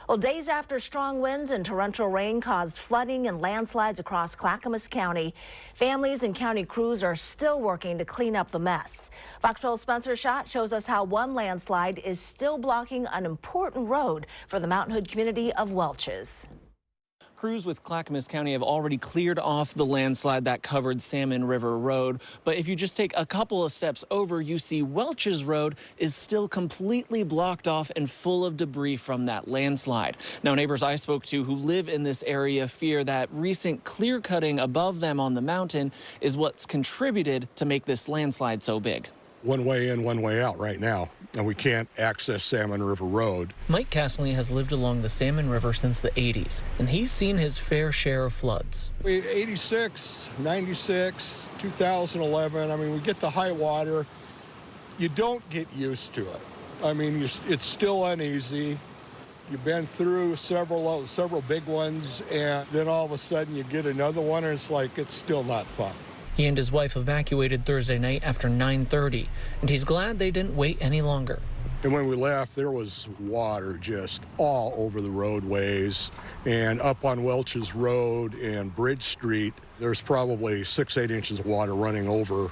Well, days after strong winds and torrential rain caused flooding and landslides across Clackamas County, families and county crews are still working to clean up the mess. Fox 12's Spencer Schott shows us how one landslide is still blocking an important road for the Mountain Hood community of Welches. Crews with Clackamas County have already cleared off the landslide that covered Salmon River Road. But if you just take a couple of steps over, you see Welches Road is still completely blocked off and full of debris from that landslide. Now, neighbors I spoke to who live in this area fear that recent clear cutting above them on the mountain is what's contributed to make this landslide so big. One way in, one way out right now, and we can't access Salmon River Road. Mike Castley has lived along the Salmon River since the 80s, and he's seen his fair share of floods. 86, 96, 2011, I mean, we get to high water. You don't get used to it. I mean, it's still uneasy. You've been through several big ones, and then all of a sudden you get another one, and it's like, it's still not fun. He and his wife evacuated Thursday night after 9:30, and he's glad they didn't wait any longer. And when we left, there was water just all over the roadways, and up on Welches Road and Bridge Street, there's probably 6-8 inches of water running over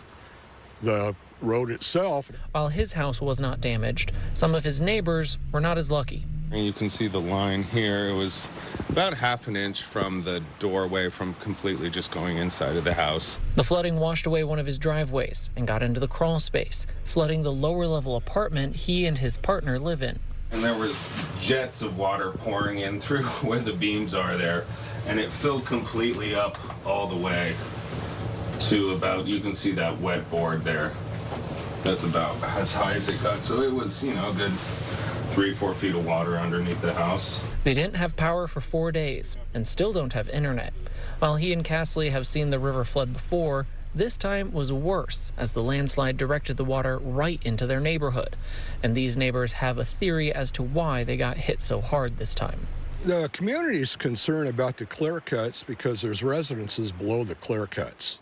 the road itself. While his house was not damaged, some of his neighbors were not as lucky. And you can see the line here. It was about ½ an inch from the doorway from completely just going inside of the house. The flooding washed away one of his driveways and got into the crawl space, flooding the lower level apartment he and his partner live in. And there was jets of water pouring in through where the beams are there, and it filled completely up all the way to about, you can see that wet board there. That's about as high as it got. So it was, you know, a good 3-4 feet of water underneath the house. They didn't have power for 4 days and still don't have internet. While he and Castley have seen the river flood before, this time was worse as the landslide directed the water right into their neighborhood. And these neighbors have a theory as to why they got hit so hard this time. The community is concerned about the clear cuts because there's residences below the clear cuts.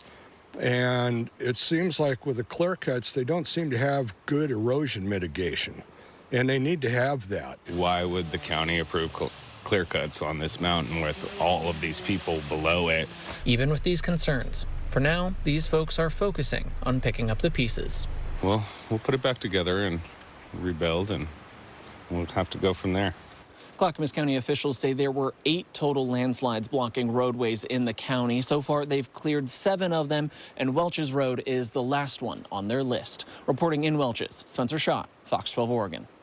And it seems like with the clear cuts, they don't seem to have good erosion mitigation. And they need to have that. Why would the county approve clear cuts on this mountain with all of these people below it? Even with these concerns, for now, these folks are focusing on picking up the pieces. Well, we'll put it back together and rebuild, and we'll have to go from there. Clackamas County officials say there were 8 total landslides blocking roadways in the county. So far, they've cleared 7 of them, and Welches Road is the last one on their list. Reporting in Welches, Spencer Schott, Fox 12 Oregon.